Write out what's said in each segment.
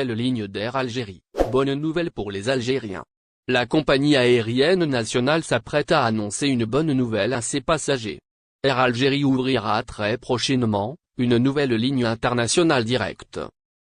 nouvelle ligne d'Air Algérie. Bonne nouvelle pour les Algériens. La compagnie aérienne nationale s'apprête à annoncer une bonne nouvelle à ses passagers. Air Algérie ouvrira très prochainement une nouvelle ligne internationale directe.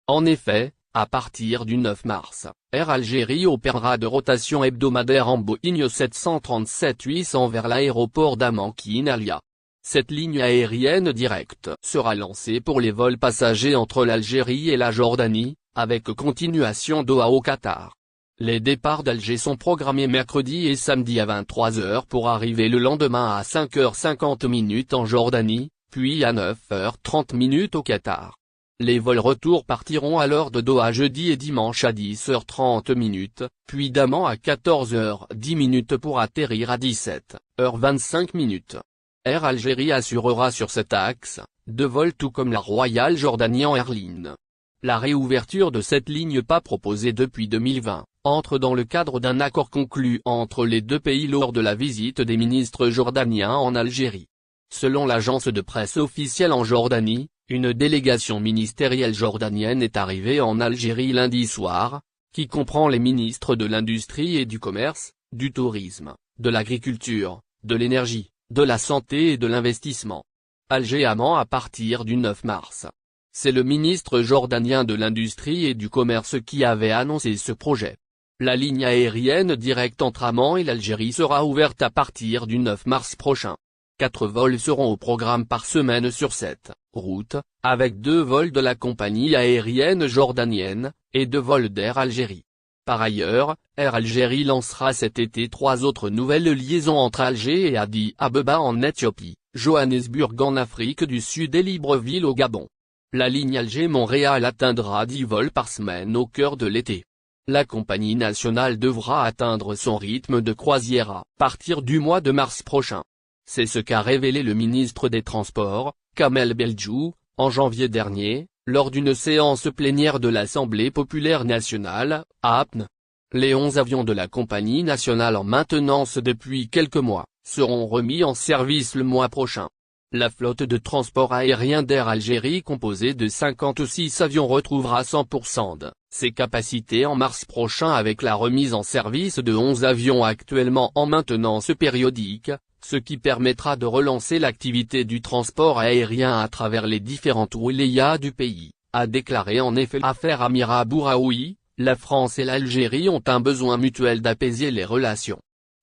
En effet, à partir du 9 mars, Air Algérie opérera de rotation hebdomadaire en Boeing 737-800 vers l'aéroport d'Amankine-Alia. Cette ligne aérienne directe sera lancée pour les vols passagers entre l'Algérie et la Jordanie, avec continuation Doha au Qatar. Les départs d'Alger sont programmés mercredi et samedi à 23 h pour arriver le lendemain à 5h50 en Jordanie, puis à 9h30 au Qatar. Les vols retour partiront alors de Doha jeudi et dimanche à 10h30, puis d'Amman à 14h10 pour atterrir à 17h25. Air Algérie assurera sur cet axe, 2 vols tout comme la Royal Jordanian Airlines. La réouverture de cette ligne pas proposée depuis 2020, entre dans le cadre d'un accord conclu entre les deux pays lors de la visite des ministres jordaniens en Algérie. Selon l'agence de presse officielle en Jordanie, une délégation ministérielle jordanienne est arrivée en Algérie lundi soir, qui comprend les ministres de l'Industrie et du Commerce, du Tourisme, de l'Agriculture, de l'Énergie, de la Santé et de l'Investissement. Alger-Amman à partir du 9 mars. C'est le ministre jordanien de l'Industrie et du Commerce qui avait annoncé ce projet. La ligne aérienne directe entre Amman et l'Algérie sera ouverte à partir du 9 mars prochain. 4 vols seront au programme par semaine sur cette route, avec 2 vols de la compagnie aérienne jordanienne, et 2 vols d'Air Algérie. Par ailleurs, Air Algérie lancera cet été 3 autres nouvelles liaisons entre Alger et Addis Abeba en Éthiopie, Johannesburg en Afrique du Sud et Libreville au Gabon. La ligne Alger-Montréal atteindra 10 vols par semaine au cœur de l'été. La compagnie nationale devra atteindre son rythme de croisière à partir du mois de mars prochain. C'est ce qu'a révélé le ministre des Transports, Kamel Beldjou, en janvier dernier, lors d'une séance plénière de l'Assemblée populaire nationale, à Apne. Les 11 avions de la compagnie nationale en maintenance depuis quelques mois, seront remis en service le mois prochain. La flotte de transport aérien d'Air Algérie composée de 56 avions retrouvera 100% de ses capacités en mars prochain avec la remise en service de 11 avions actuellement en maintenance périodique, ce qui permettra de relancer l'activité du transport aérien à travers les différentes wilayas du pays, a déclaré en effet l'affaire Amira Bouraoui. La France et l'Algérie ont un besoin mutuel d'apaiser les relations.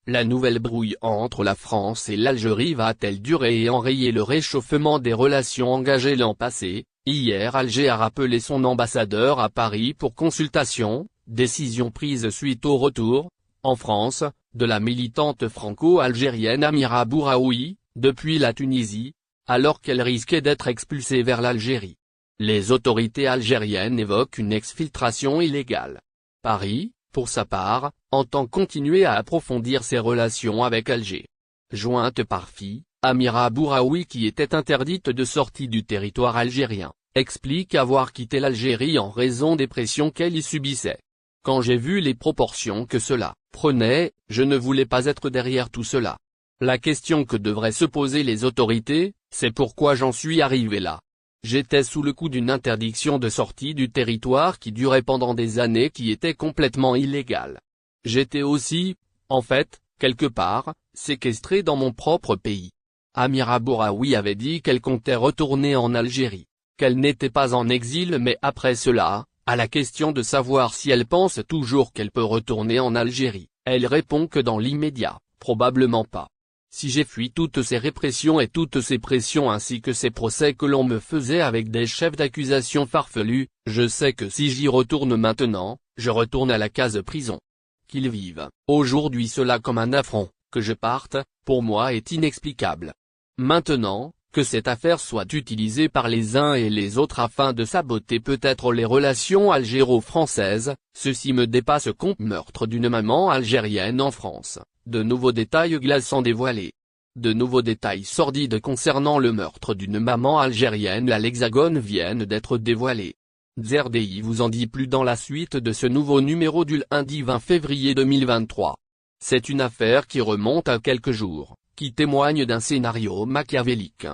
La nouvelle brouille entre la France et l'Algérie va-t-elle durer et enrayer le réchauffement des relations engagées l'an passé? Hier Alger a rappelé son ambassadeur à Paris pour consultation, décision prise suite au retour, en France, de la militante franco-algérienne Amira Bouraoui, depuis la Tunisie, alors qu'elle risquait d'être expulsée vers l'Algérie. Les autorités algériennes évoquent une exfiltration illégale. Paris, pour sa part, entend continuer à approfondir ses relations avec Alger. Jointe par FI, Amira Bouraoui qui était interdite de sortie du territoire algérien, explique avoir quitté l'Algérie en raison des pressions qu'elle y subissait. Quand j'ai vu les proportions que cela prenait, je ne voulais pas être derrière tout cela. La question que devraient se poser les autorités, c'est pourquoi j'en suis arrivé là. J'étais sous le coup d'une interdiction de sortie du territoire qui durait pendant des années qui était complètement illégale. J'étais aussi, en fait, quelque part, séquestré dans mon propre pays. Amira Bouraoui avait dit qu'elle comptait retourner en Algérie, qu'elle n'était pas en exil mais après cela, à la question de savoir si elle pense toujours qu'elle peut retourner en Algérie, elle répond que dans l'immédiat, probablement pas. Si j'ai fui toutes ces répressions et toutes ces pressions ainsi que ces procès que l'on me faisait avec des chefs d'accusation farfelus, je sais que si j'y retourne maintenant, je retourne à la case prison. Qu'ils vivent aujourd'hui cela comme un affront, que je parte, pour moi est inexplicable. Maintenant, que cette affaire soit utilisée par les uns et les autres afin de saboter peut-être les relations algéro-françaises, ceci me dépasse. Compte meurtre d'une maman algérienne en France. De nouveaux détails glaçants dévoilés. De nouveaux détails sordides concernant le meurtre d'une maman algérienne à l'Hexagone viennent d'être dévoilés. ZRDI vous en dit plus dans la suite de ce nouveau numéro du lundi 20 février 2023. C'est une affaire qui remonte à quelques jours, qui témoigne d'un scénario machiavélique.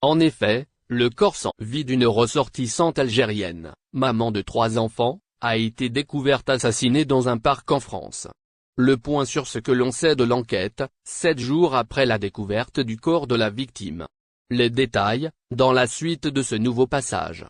En effet, le corps sans vie d'une ressortissante algérienne, maman de 3 enfants, a été découverte assassinée dans un parc en France. Le point sur ce que l'on sait de l'enquête, 7 jours après la découverte du corps de la victime. Les détails, dans la suite de ce nouveau passage.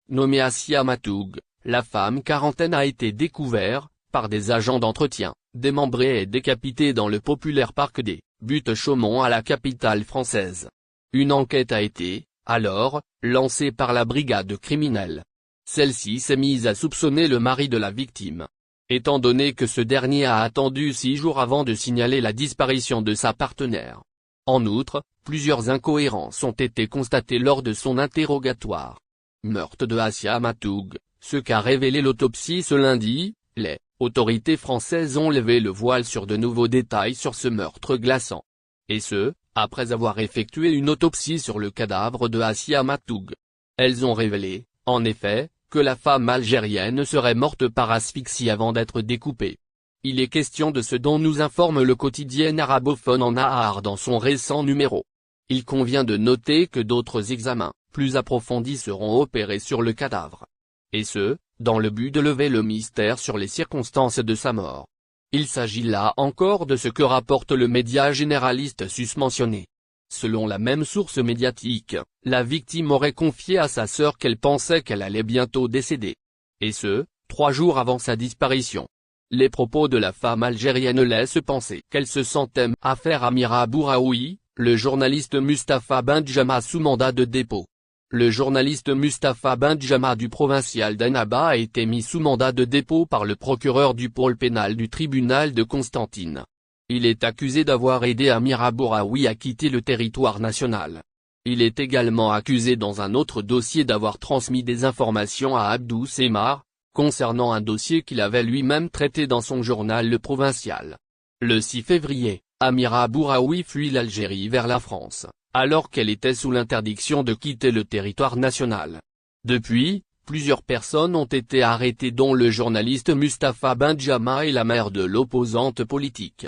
Nommée Assia Matoug, la femme quarantaine a été découverte, par des agents d'entretien, démembrée et décapitée dans le populaire parc des Buttes-Chaumont à la capitale française. Une enquête a été, alors, lancée par la brigade criminelle. Celle-ci s'est mise à soupçonner le mari de la victime. Étant donné que ce dernier a attendu 6 jours avant de signaler la disparition de sa partenaire. En outre, plusieurs incohérences ont été constatées lors de son interrogatoire. Meurtre de Assia Matoug, ce qu'a révélé l'autopsie ce lundi, les autorités françaises ont levé le voile sur de nouveaux détails sur ce meurtre glaçant. Et ce, après avoir effectué une autopsie sur le cadavre de Assia Matoug. Elles ont révélé, en effet, que la femme algérienne serait morte par asphyxie avant d'être découpée. Il est question de ce dont nous informe le quotidien arabophone En Nahar dans son récent numéro. Il convient de noter que d'autres examens, plus approfondis seront opérés sur le cadavre. Et ce, dans le but de lever le mystère sur les circonstances de sa mort. Il s'agit là encore de ce que rapporte le média généraliste susmentionné. Selon la même source médiatique, la victime aurait confié à sa sœur qu'elle pensait qu'elle allait bientôt décéder. Et ce, 3 jours avant sa disparition. Les propos de la femme algérienne laissent penser qu'elle se sentait affaire Amira Bouraoui, le journaliste Mustapha Benjama sous mandat de dépôt. Le journaliste Mustapha Benjama du provincial d'Annaba a été mis sous mandat de dépôt par le procureur du pôle pénal du tribunal de Constantine. Il est accusé d'avoir aidé Amira Bouraoui à quitter le territoire national. Il est également accusé dans un autre dossier d'avoir transmis des informations à Abdou Semar, concernant un dossier qu'il avait lui-même traité dans son journal Le Provincial. Le 6 février, Amira Bouraoui fuit l'Algérie vers la France, alors qu'elle était sous l'interdiction de quitter le territoire national. Depuis, plusieurs personnes ont été arrêtées dont le journaliste Mustapha Benjama et la mère de l'opposante politique.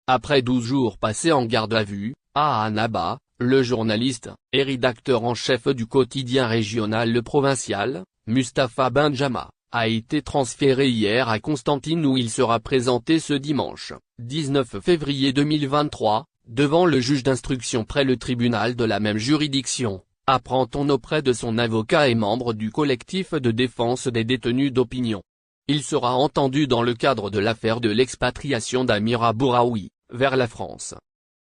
Après 12 jours passés en garde à vue, à Annaba, le journaliste, et rédacteur en chef du quotidien régional Le Provincial, Mustapha Benjama, a été transféré hier à Constantine où il sera présenté ce dimanche, 19 février 2023, devant le juge d'instruction près le tribunal de la même juridiction, apprend-on auprès de son avocat et membre du collectif de défense des détenus d'opinion. Il sera entendu dans le cadre de l'affaire de l'expatriation d'Amira Bouraoui, vers la France.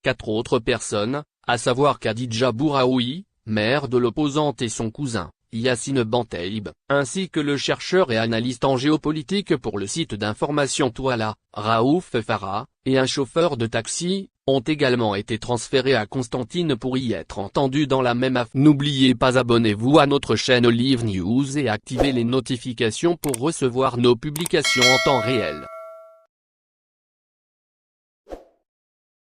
4 autres personnes, à savoir Khadija Bouraoui, mère de l'opposante et son cousin, Yassine Bantaïb, ainsi que le chercheur et analyste en géopolitique pour le site d'information Touala, Raouf Farah, et un chauffeur de taxi, ont également été transférés à Constantine pour y être entendus dans la même affaire. N'oubliez pas abonnez-vous à notre chaîne Olive News et activez les notifications pour recevoir nos publications en temps réel.